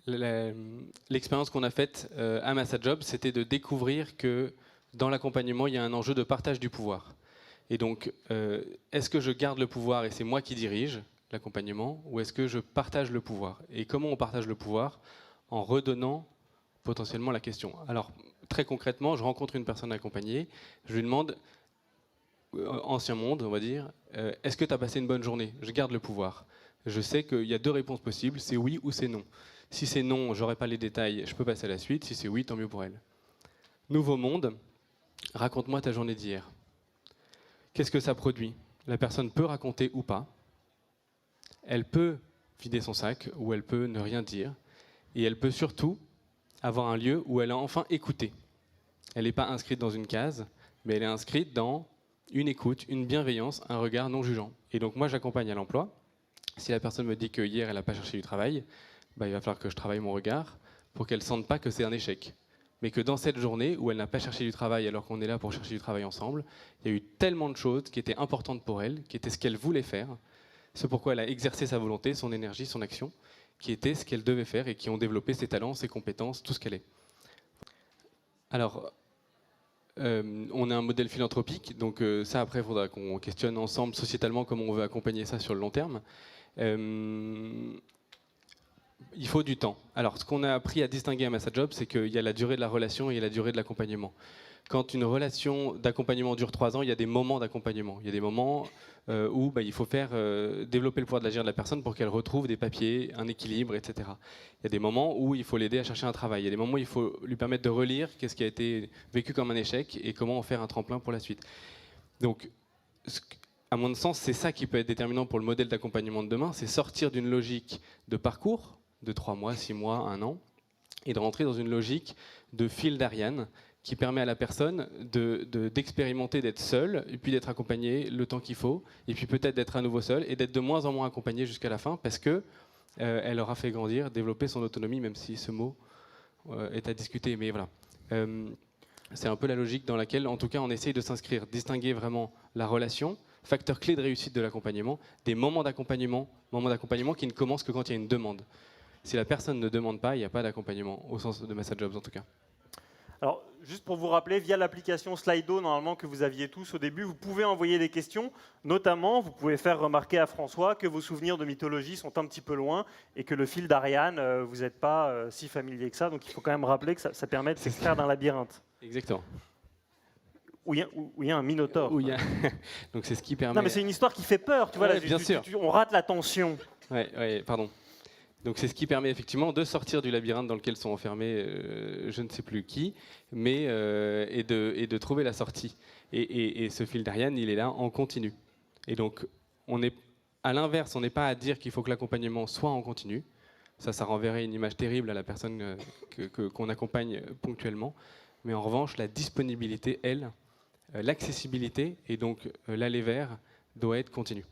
l'expérience qu'on a faite à MassaJob, c'était de découvrir que dans l'accompagnement, il y a un enjeu de partage du pouvoir. Et donc, est-ce que je garde le pouvoir et c'est moi qui dirige l'accompagnement, ou est-ce que je partage le pouvoir? Et comment on partage le pouvoir? En redonnant potentiellement la question. Alors, très concrètement, je rencontre une personne accompagnée, je lui demande, ancien monde, on va dire, est-ce que tu as passé une bonne journée? Je garde le pouvoir. Je sais qu'il y a deux réponses possibles, c'est oui ou c'est non. Si c'est non, je n'aurai pas les détails, je peux passer à la suite. Si c'est oui, tant mieux pour elle. Nouveau monde, raconte-moi ta journée d'hier. Qu'est-ce que ça produit? La personne peut raconter ou pas. Elle peut vider son sac ou elle peut ne rien dire. Et elle peut surtout avoir un lieu où elle a enfin écouté. Elle n'est pas inscrite dans une case, mais elle est inscrite dans une écoute, une bienveillance, un regard non jugeant. Et donc moi, j'accompagne à l'emploi. Si la personne me dit que hier, elle n'a pas cherché du travail, il va falloir que je travaille mon regard pour qu'elle ne sente pas que c'est un échec. Mais que dans cette journée où elle n'a pas cherché du travail alors qu'on est là pour chercher du travail ensemble, il y a eu tellement de choses qui étaient importantes pour elle, qui étaient ce qu'elle voulait faire, ce pourquoi elle a exercé sa volonté, son énergie, son action, qui était ce qu'elle devait faire et qui ont développé ses talents, ses compétences, tout ce qu'elle est. Alors, on a un modèle philanthropique, donc ça après il faudra qu'on questionne ensemble sociétalement comment on veut accompagner ça sur le long terme. Il faut du temps. Alors, ce qu'on a appris à distinguer à MassaJob, c'est qu'il y a la durée de la relation et il y a la durée de l'accompagnement. Quand une relation d'accompagnement dure 3 ans, il y a des moments d'accompagnement. Il y a des moments où il faut faire développer le pouvoir d'agir de la personne pour qu'elle retrouve des papiers, un équilibre, etc. Il y a des moments où il faut l'aider à chercher un travail. Il y a des moments où il faut lui permettre de relire qu'est-ce qui a été vécu comme un échec et comment en faire un tremplin pour la suite. Donc, à mon sens, c'est ça qui peut être déterminant pour le modèle d'accompagnement de demain, c'est sortir d'une logique de parcours, de 3 mois, 6 mois, 1 an, et de rentrer dans une logique de fil d'Ariane qui permet à la personne d'expérimenter d'être seule, et puis d'être accompagnée le temps qu'il faut, et puis peut-être d'être à nouveau seule, et d'être de moins en moins accompagnée jusqu'à la fin, parce que elle aura fait grandir, développer son autonomie, même si ce mot est à discuter. Mais voilà. C'est un peu la logique dans laquelle, en tout cas, on essaye de s'inscrire, distinguer vraiment la relation, facteur clé de réussite de l'accompagnement, des moments d'accompagnement qui ne commencent que quand il y a une demande. Si la personne ne demande pas, il n'y a pas d'accompagnement, au sens de MassaJob en tout cas. Alors, juste pour vous rappeler, via l'application Slido, normalement, que vous aviez tous au début, vous pouvez envoyer des questions. Notamment, vous pouvez faire remarquer à François que vos souvenirs de mythologie sont un petit peu loin et que le fil d'Ariane, vous n'êtes pas si familier que ça. Donc, il faut quand même rappeler que ça permet de s'extraire d'un labyrinthe. Exactement. Où il y a un minotaure. Donc, c'est ce qui permet... Non, mais c'est une histoire qui fait peur. Tu vois, là, bien sûr. On rate la tension. Ouais, pardon. Donc c'est ce qui permet effectivement de sortir du labyrinthe dans lequel sont enfermés je ne sais plus qui, mais et de trouver la sortie. Et ce fil d'Ariane, il est là en continu. Et donc, on est, à l'inverse, on n'est pas à dire qu'il faut que l'accompagnement soit en continu. Ça renverrait une image terrible à la personne qu'on accompagne ponctuellement. Mais en revanche, la disponibilité, elle, l'accessibilité et donc l'aller vers doit être continue.